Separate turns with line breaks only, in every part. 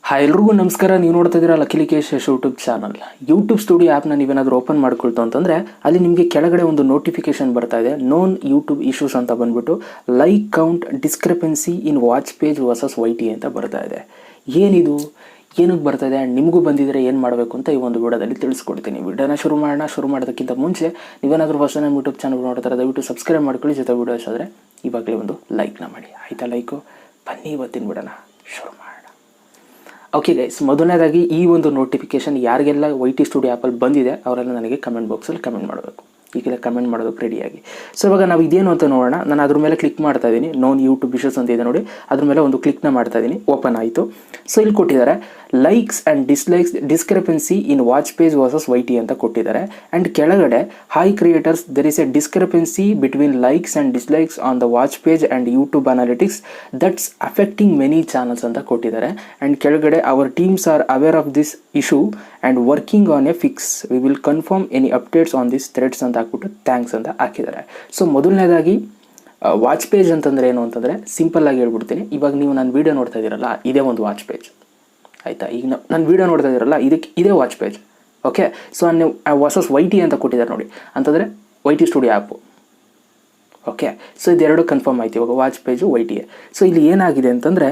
Hi ಎಲ್ರಿಗೂ ನಮಸ್ಕಾರ. ನೀವು ನೋಡ್ತಾ ಇದ್ದೀರಾ ಲಕ್ಕೇಶ್ ಯೂಟ್ಯೂಬ್ ಚಾನಲ್. ಯೂಟ್ಯೂಬ್ ಸ್ಟುಡಿಯೋ ಆ್ಯಪ್ನ ನೀವೇನಾದರೂ ಓಪನ್ ಮಾಡ್ಕೊಳ್ತು ಅಂತಂದರೆ ಅಲ್ಲಿ ನಿಮಗೆ ಕೆಳಗಡೆ ಒಂದು ನೋಟಿಫಿಕೇಶನ್ ಬರ್ತಾ ಇದೆ, ನೋನ್ ಯೂಟ್ಯೂಬ್ ಇಶ್ಯೂಸ್ ಅಂತ ಬಂದ್ಬಿಟ್ಟು like count ಡಿಸ್ಕ್ರೆಪೆನ್ಸಿ in watch page versus YTA ಅಂತ ಬರ್ತಾ ಇದೆ. ಏನಿದು, ಏನಕ್ಕೆ ಬರ್ತಾ ಇದೆ, ನಿಮಗೂ ಬಂದಿದ್ರೆ ಏನು ಮಾಡಬೇಕು ಅಂತ ಈ ಒಂದು ವಿಡಿಯೋದಲ್ಲಿ ತಿಳಿಸ್ಕೊಡ್ತೀನಿ. ವಿಡಿಯೋನ ಶುರು ಮಾಡೋದಕ್ಕಿಂತ ಮುಂಚೆ ನೀವೇನಾದರೂ ಫಸ್ಟ್ ನಮ್ಮ ಯೂಟ್ಯೂಬ್ ಚಾನಲ್ ನೋಡ್ತಾರೆ ದಯವಿಟ್ಟು ಸಬ್ಸ್ಕ್ರೈಬ್ ಮಾಡ್ಕೊಳ್ಳಿ. ಜೊತೆ ವಿಡಿಯೋ ಇಷ್ಟ ಆದರೆ ಇವಾಗಲೇ ಒಂದು ಲೈಕ್ನ ಮಾಡಿ. ಆಯಿತಾ? ಲೈಕು ಬನ್ನಿ ಇವತ್ತಿನ ವಿಡಿಯೋನ ಶುರು ಮಾಡೋಣ. ಓಕೆ ಗೈಸ್, ಮೊದಲನೇದಾಗಿ ಈ ಒಂದು ನೋಟಿಫಿಕೇಶನ್ ಯಾರಿಗೆಲ್ಲ YT ಸ್ಟುಡಿಯೋ ಆ್ಯಪಲ್ಲಿ ಬಂದಿದೆ ಅವರೆಲ್ಲ ನನಗೆ ಕಮೆಂಟ್ ಬಾಕ್ಸಲ್ಲಿ ಕಮೆಂಟ್ ಮಾಡಬೇಕು. ಈಗಲೇ ಕಮೆಂಟ್ ಮಾಡೋದಕ್ಕೆ ರೆಡಿಯಾಗಿ. ಸೊ ಇವಾಗ ನಾವು ಇದೇನು ಅಂತ ನೋಡೋಣ. ನಾನು ಅದ್ರ ಮೇಲೆ ಕ್ಲಿಕ್ ಮಾಡ್ತಾ ಇದ್ದೀನಿ. ನೋನ್ ಯೂಟ್ಯೂಬ್ ಇಶ್ಯೂಸ್ ಅಂತ ಇದೆ ನೋಡಿ, ಅದ್ರ ಮೇಲೆ ಒಂದು ಕ್ಲಿಕ್ನ ಮಾಡ್ತಾ ಇದ್ದೀನಿ. ಓಪನ್ ಆಯಿತು. ಸೊ ಇಲ್ಲಿ ಕೊಟ್ಟಿದ್ದಾರೆ likes and dislikes discrepancy in watch page versus YT ಅಂತ ಕೊಟ್ಟಿದ್ದಾರೆ. ಆ್ಯಂಡ್ ಕೆಳಗಡೆ hi creators there is a discrepancy between likes and dislikes on the watch page and YouTube analytics that's affecting many channels ಅಂತ ಕೊಟ್ಟಿದ್ದಾರೆ. And ಕೆಳಗಡೆ our teams are aware of this issue and working on a fix, we will confirm any updates on this threads ಅಂತ ಹಾಕ್ಬಿಟ್ಟು thanks ಅಂತ ಹಾಕಿದ್ದಾರೆ. So ಮೊದಲನೇದಾಗಿ watch page ಅಂತಂದರೆ ಏನು ಅಂತಂದರೆ ಸಿಂಪಲ್ಲಾಗಿ ಹೇಳ್ಬಿಡ್ತೀನಿ. ಇವಾಗ ನೀವು ನನ್ನ ವೀಡಿಯೋ ನೋಡ್ತಾ ಇದ್ದೀರಲ್ಲ, ಇದೇ ಒಂದು ವಾಚ್ ಪೇಜ್. ಆಯಿತಾ? ಈಗ ನನ್ನ ವೀಡಿಯೋ ನೋಡ್ತಾ ಇದ್ದೀರಲ್ಲ, ಇದೇ ವಾಚ್ ಪೇಜ್. ಓಕೆ, ಸೊ ನೀವು ವರ್ಸಸ್ YT ಅಂತ ಕೊಟ್ಟಿದ್ದಾರೆ ನೋಡಿ, ಅಂತಂದರೆ YT studio app. Okay, so ಇದೆರಡು ಕನ್ಫರ್ಮ್ ಆಯ್ತು. ಇವಾಗ ವಾಚ್ ಪೇಜು YTA. ಸೊ ಇಲ್ಲಿ ಏನಾಗಿದೆ ಅಂತಂದರೆ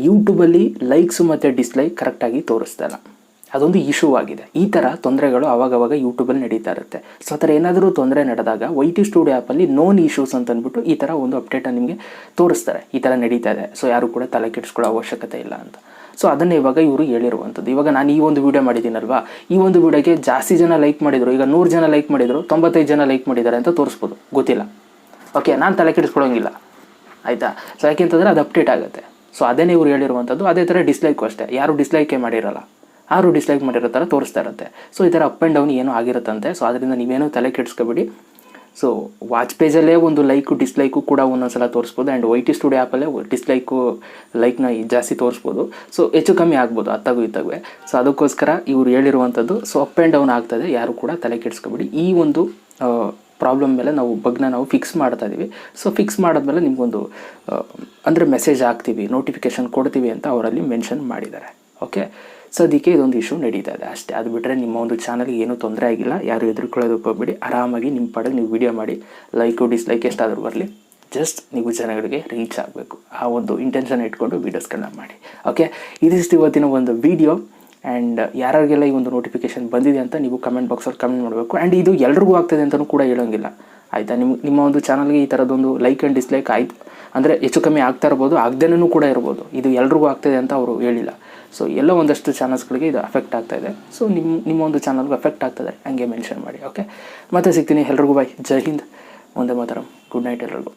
ಯೂಟ್ಯೂಬಲ್ಲಿ ಲೈಕ್ಸು ಮತ್ತು ಡಿಸ್ಲೈಕ್ ಕರೆಕ್ಟಾಗಿ ತೋರಿಸ್ತಾ ಇಲ್ಲ. ಅದೊಂದು ಇಶ್ಯೂ ಆಗಿದೆ. ಈ ಥರ ತೊಂದರೆಗಳು ಆವಾಗವಾಗ ಯೂಟ್ಯೂಬಲ್ಲಿ ನಡೀತಾ ಇರುತ್ತೆ. ಸೊ ಆ ಥರ ಏನಾದರೂ ತೊಂದರೆ ನಡೆದಾಗ YT ಸ್ಟುಡಿಯೋ ಆ್ಯಪಲ್ಲಿ ನೋನ್ ಇಶ್ಯೂಸ್ ಅಂತ ಅಂದ್ಬಿಟ್ಟು ಈ ಥರ ಒಂದು ಅಪ್ಡೇಟನ್ನು ನಿಮಗೆ ತೋರಿಸ್ತಾರೆ. ಈ ಥರ ನಡೀತಾ ಇದೆ, ಸೊ ಯಾರು ಕೂಡ ತಲೆ ಕೆಡಿಸ್ಕೊಳ್ಳೋ ಅವಶ್ಯಕತೆ ಇಲ್ಲ ಅಂತ. ಸೊ ಅದನ್ನೇ ಇವಾಗ ಇವರು ಹೇಳಿರುವಂಥದ್ದು. ಇವಾಗ ನಾನು ಈ ಒಂದು ವೀಡಿಯೋ ಮಾಡಿದ್ದೀನಲ್ವಾ, ಈ ಒಂದು ವೀಡಿಯೋಗೆ ಜಾಸ್ತಿ ಜನ ಲೈಕ್ ಮಾಡಿದರು. ಈಗ 100 ಜನ ಲೈಕ್ ಮಾಡಿದರು, 95 ಜನ ಲೈಕ್ ಮಾಡಿದ್ದಾರೆ ಅಂತ ತೋರಿಸ್ಬೋದು, ಗೊತ್ತಿಲ್ಲ. ಓಕೆ, ನಾನು ತಲೆ ಕೆಡಿಸ್ಕೊಳ್ಳೋಂಗಿಲ್ಲ. ಆಯಿತಾ? ಸೊ ಯಾಕೆಂತಂದರೆ ಅದು ಅಪ್ಡೇಟ್ ಆಗುತ್ತೆ. ಸೊ ಅದೇನೇ ಇವ್ರು ಹೇಳಿರುವಂಥದ್ದು. ಅದೇ ಥರ ಡಿಸ್ಲೈಕು ಅಷ್ಟೇ, ಯಾರು ಡಿಸ್ಲೈಕೇ ಮಾಡಿರಲ್ಲ, ಯಾರು ಡಿಸ್ಲೈಕ್ ಮಾಡಿರೋ ಥರ ತೋರಿಸ್ತಾ ಇರುತ್ತೆ. ಸೊ ಈ ಥರ ಅಪ್ ಆ್ಯಂಡ್ ಡೌನ್ ಏನೋ ಆಗಿರುತ್ತಂತೆ. ಸೊ ಅದರಿಂದ ನೀವೇನೂ ತಲೆ ಕೆಡಿಸ್ಕೊಬೇಡಿ. ಸೊ ವಾಚ್ ಪೇಜಲ್ಲೇ ಒಂದು ಲೈಕು ಡಿಸ್ಲೈಕು ಕೂಡ ಒಂದೊಂದ್ಸಲ ತೋರಿಸ್ಬೋದು. ಆ್ಯಂಡ್ YT ಸ್ಟುಡಿಯೋ ಆ್ಯಪಲ್ಲೇ ಡಿಸ್ಲೈಕು ಲೈಕ್ನ ಜಾಸ್ತಿ ತೋರಿಸ್ಬೋದು. ಸೊ ಹೆಚ್ಚು ಕಮ್ಮಿ ಆಗ್ಬೋದು ಅತ್ತಾಗೂ ಇತ್ತಾಗುವೆ. ಸೊ ಅದಕ್ಕೋಸ್ಕರ ಇವ್ರು ಹೇಳಿರುವಂಥದ್ದು. ಸೊ ಅಪ್ ಆ್ಯಂಡ್ ಡೌನ್ ಆಗ್ತದೆ, ಯಾರು ಕೂಡ ತಲೆ ಕೆಡಿಸ್ಕೊಬೇಡಿ. ಈ ಒಂದು ಪ್ರಾಬ್ಲಮ್ ಮೇಲೆ ನಾವು ಫಿಕ್ಸ್ ಮಾಡ್ತಾ ಇದ್ದೀವಿ. ಸೊ ಫಿಕ್ಸ್ ಮಾಡಿದ್ಮೇಲೆ ನಿಮಗೊಂದು ಅಂದರೆ ಮೆಸೇಜ್ ಹಾಕ್ತೀವಿ, ನೋಟಿಫಿಕೇಷನ್ ಕೊಡ್ತೀವಿ ಅಂತ ಅವರಲ್ಲಿ ಮೆನ್ಷನ್ ಮಾಡಿದ್ದಾರೆ. ಓಕೆ, ಸೊ ಅದಕ್ಕೆ ಇದೊಂದು ಇಶ್ಯೂ ನಡೀತಾ ಇದೆ ಅಷ್ಟೇ. ಅದು ಬಿಟ್ಟರೆ ನಿಮ್ಮ ಒಂದು ಚಾನಲ್ಗೆ ಏನೂ ತೊಂದರೆ ಆಗಿಲ್ಲ. ಯಾರು ಹೆದರ್ಕೊಳ್ಳೋದಕ್ಕೆ ಹೋಗ್ಬೇಡಿ. ಆರಾಮಾಗಿ ನಿಮ್ಮ ಪಾಡಿಗೆ ನೀವು ವೀಡಿಯೋ ಮಾಡಿ, ಲೈಕು ಡಿಸ್ಲೈಕ್ ಎಷ್ಟಾದರೂ ಬರಲಿ, ಜಸ್ಟ್ ನೀವು ಜನಗಳಿಗೆ ರೀಚ್ ಆಗಬೇಕು. ಆ ಒಂದು ಇಂಟೆನ್ಷನ್ ಇಟ್ಕೊಂಡು ವೀಡಿಯೋಸ್ಗಳನ್ನ ಮಾಡಿ. ಓಕೆ, ಇದಿಷ್ಟು ಇವತ್ತಿನ ಒಂದು ವೀಡಿಯೋ. ಆ್ಯಂಡ್ ಯಾರಿಗೆಲ್ಲ ಈ ಒಂದು ನೋಟಿಫಿಕೇಷನ್ ಬಂದಿದೆ ಅಂತ ನೀವು ಕಮೆಂಟ್ ಬಾಕ್ಸಲ್ಲಿ ಕಮೆಂಟ್ ಮಾಡಬೇಕು. ಆ್ಯಂಡ್ ಇದು ಎಲ್ರಿಗೂ ಆಗ್ತದೆ ಅಂತಲೂ ಕೂಡ ಹೇಳೋಂಗಿಲ್ಲ. ಆಯಿತಾ? ನಿಮ್ಮ ಒಂದು ಚಾನಲ್ಗೆ ಈ ಥರದೊಂದು ಲೈಕ್ ಆ್ಯಂಡ್ ಡಿಸ್ಲೈಕ್ ಆಯಿತು ಅಂದರೆ ಹೆಚ್ಚು ಕಮ್ಮಿ ಆಗ್ತಾ ಇರ್ಬೋದು, ಆಗದೇನೂ ಕೂಡ ಇರ್ಬೋದು. ಇದು ಎಲ್ರಿಗೂ ಆಗ್ತದೆ ಅಂತ ಅವರು ಹೇಳಿಲ್ಲ. ಸೊ ಎಲ್ಲ ಒಂದಷ್ಟು ಚಾನಲ್ಸ್ಗಳಿಗೆ ಇದು ಅಫೆಕ್ಟ್ ಆಗ್ತಾಯಿದೆ. ಸೊ ನಿಮ್ಮ ಒಂದು ಚಾನಲ್ಗೂ ಅಫೆಕ್ಟ್ ಆಗ್ತದೆ, ಹಂಗೆ ಮೆನ್ಷನ್ ಮಾಡಿ. ಓಕೆ, ಮತ್ತೆ ಸಿಗ್ತೀನಿ. ಎಲ್ರಿಗೂ ಬಾಯ್. ಜೈ ಹಿಂದ್, ಒಂದೇ ಮಾತರಂ. ಗುಡ್ ನೈಟ್ ಎಲ್ರಿಗೂ.